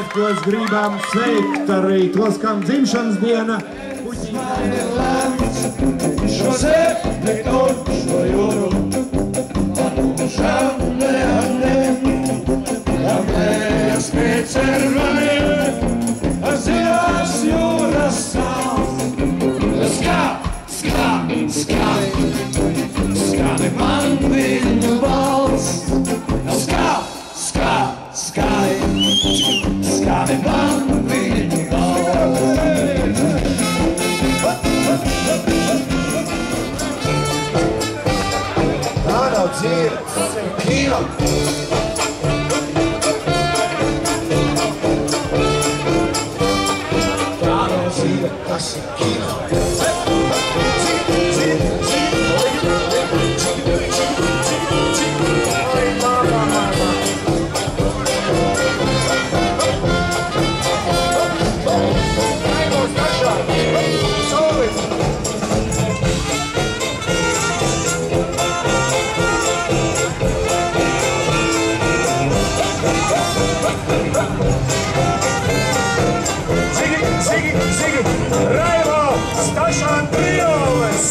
svētkos gribam sveikt arī tos, kam dzimšanas diena. Man ir lemts šo zemi, šo jūru, žēl neatņem, apējas pie cervaniem, zilās jūras sāls. Skādi man viņu balss, skādi man viņu balss. Tā nav dzīve, tas ir kino. Tā nav dzīve, tas ir kino. Zigi, Raivo, Stašan Trioles!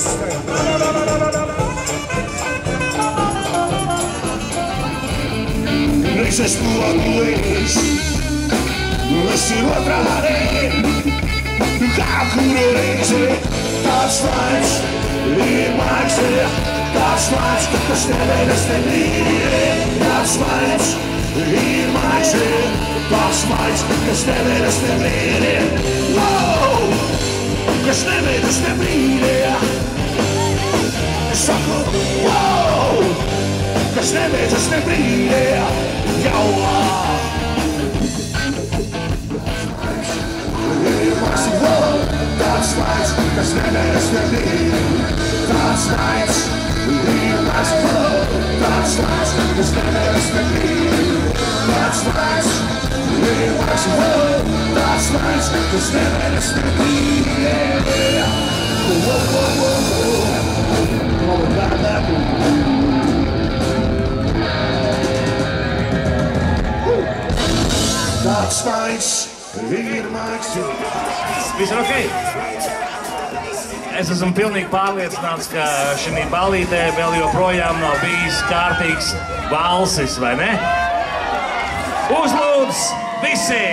Es esmu atliekis, es ir otrādē, kā kuru reizi, tāds laiks ir maigs, tāds laiks, kas nevēlas te mīļie, tāds laiks ir maigs, tāds laiks, kas nevēlas te mīļie, kas nevēlas te mīļie. Es saku, kas nevēlas te mīļie, jau tāds laiks, kas nevēlas te mīļie, tāds laiks ir maigs, tāds laiks, kas nevēlas te mīļie, tāds laiks ir maigs, tāds laiks, kas nevēlas te mīļie. Tāds laiks ir maigs. Viss ir ok? Es esmu pilnīgi pārliecināts, ka šī ballītē vēl joprojām nav bijis kārtīgs valsis, vai ne? Uzlūdz visi!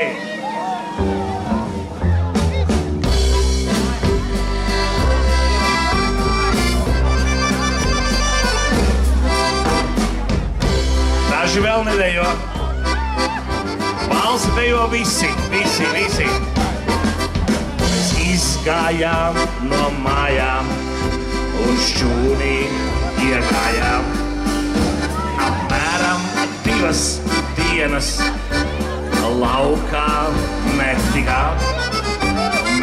Daži vēl nedejo. Valsi dejo visi. Mēs izgājām no mājām, uz šķūnī iegājām. Apmēram 2 dienas laukā netikām.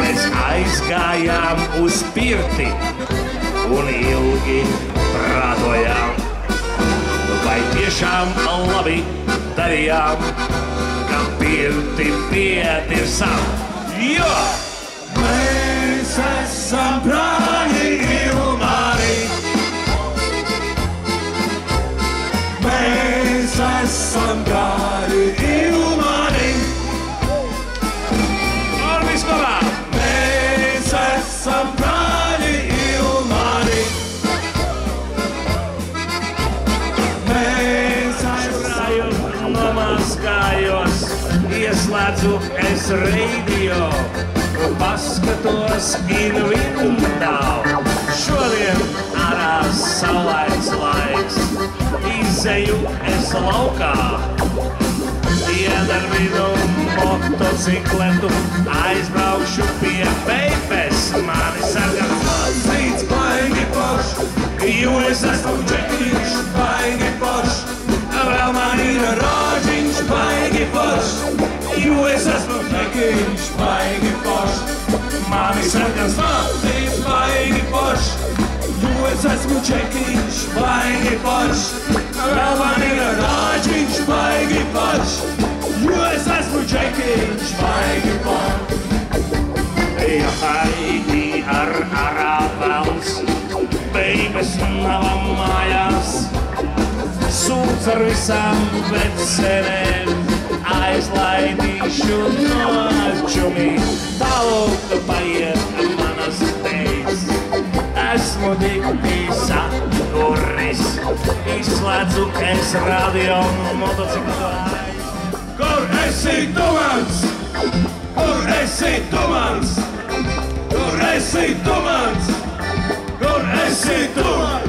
Mēs aizgājām uz pirti un ilgi prātojām. Vai tiešām labi darījām, ka pirti pietirsām? Jo! Mēs esam brāļi Ilmari. Mēs esam brāļi Ilmari. Un vispārā! Mēs esam brāļi Ilmari. Mēs esam Nomazgājos, ieslēdzu es radio un paskatos in window. Šodien ārā saulains laiks, izeju es laukā. Iedarbinu motocikletu, aizbraukšu pie Peipes. Mani sargās Līdz baigi poš, jo es esmu džekiņš, baigi poš. Vēl man ir rāģiņš, baigi poš, jo es esmu džekiņš, baigi poš. Mani sargās Līdz baigi poš, jo es esmu džekiņš, baigi poš. Vēl man ir rāģiņš, baigi poš, jo es esmu džekiņš, baigi poš. Ja haidi ar arāvels, Peipes nav mājās. Sūdz ar visām vecerēm, aizlaidīšu nočumi, tālūk paiet manas teiks. Esmu dikti sakuris, izslēdzu es radio un motociklu. Kur esi tu mans? Kur esi tu mans? Kur esi tu mans? Kur esi tu mans?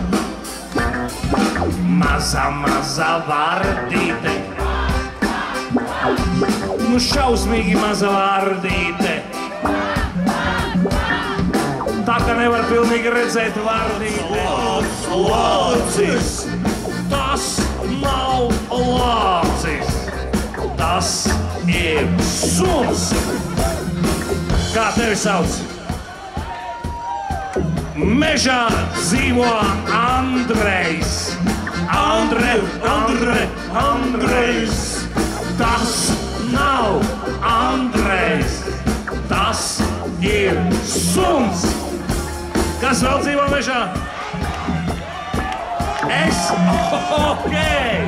Maza vārdīte, nu šausmīgi maza vārdīte. Tā kā nevar pilnīgi redzēt vārdīte. Lācis! Tas nav lācis, tas ir suns. Kā tevi sauc? Mežā dzīvo Andrejs. Andrejs. Tas nav Andrejs. Tas ir suns. Kas vēl dzīvo mežā? Es? Okei.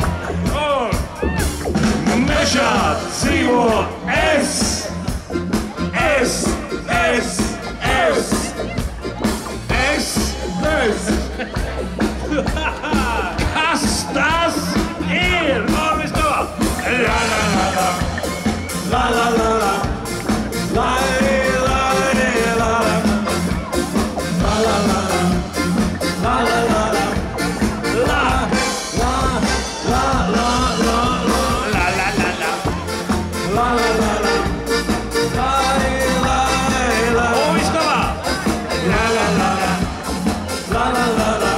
Mežā dzīvo es. Kas tas ir? Viss to! La la la la. La la la la. La la la la. La la la la. La la la la. La la la la la. La la la la. La la la la. Viss to! La la la la. La la la la.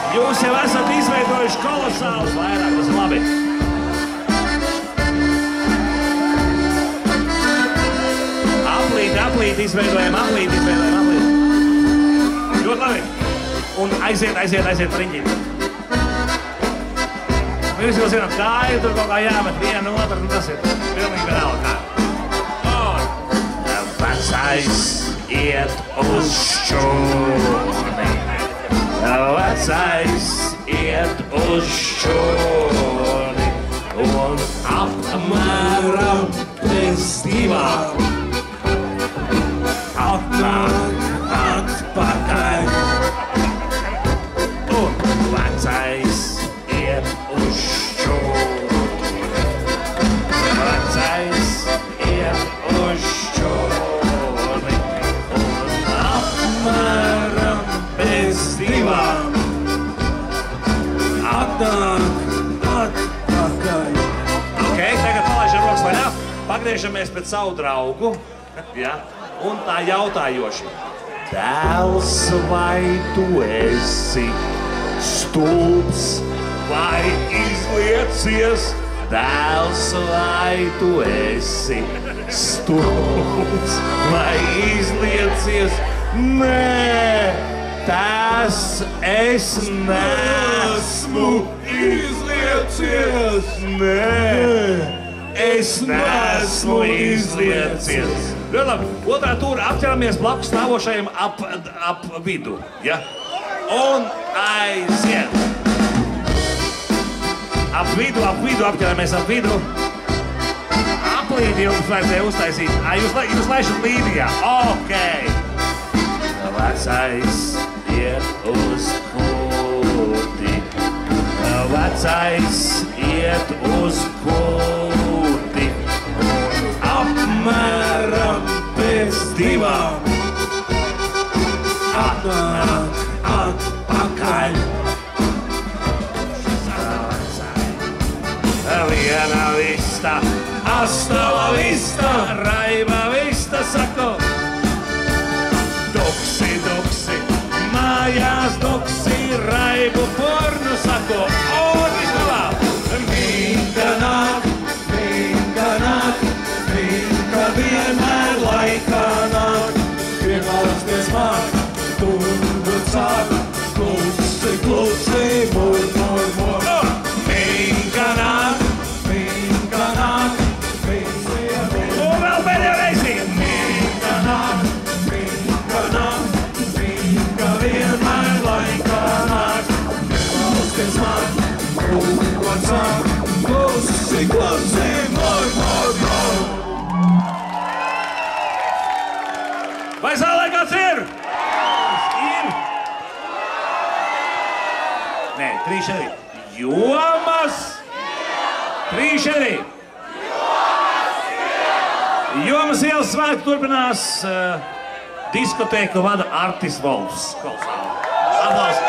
Jūs jau esat izveidojuši kolosālus vairākus, labi. Aplīti izveidojam. Ļoti labi. Un aiziet par riņķiem. Jūs jau zināt, kāju tur kaut kā jāmet vienu otru, tas ir pilnīgi vienalga kā. Vecais iet uz šķūni. Vecais iet uz šķūni. Un apmēram pēc divām atnāk atpakaļ. Un vecais iet uz šķūni. Vecais iet uz šķūni. Un apmēram pēc divām atnāk atpakaļ. Ok, tagad palaižam rokas vaļā. Pagriežamies pēc savu draugu. Ja? Un tā jautājoši. Dēls, vai tu esi stulbs vai izliecies? Dēls, vai tu esi stulbs vai izliecies? Nē, tas es neesmu izliecies. Nē, es neesmu izliecies. Ļoti labi. Otrā tūra apķeramies blakus stāvošajiem ap vidu. Ja? Un aiziet. Ap vidu apķeramies ap vidu. Aplīdi jums vajadzēja uztaisīt. Jūs laišat līnijā. Ok. Vecais iet uz kūti. Vecais iet uz kūti. Apmēram pēc divām atnāk atpakaļ. Viena vista, hasta la vista, raiba vista, sako. Duksi, mājās duksi, raibu pornu, sako. Vislabā! Vinka nāk, vienmēr laikā nāk, piemāsties māk, turbūt sāk, klusi, mani klusē, moj, moj, moj. Vai zālē kāds ir? Ir. Nē, 3-4. Jomas. 3-4. Jomas ielas svētku turpinās diskotēku vada Artis Volfs. Aplausi.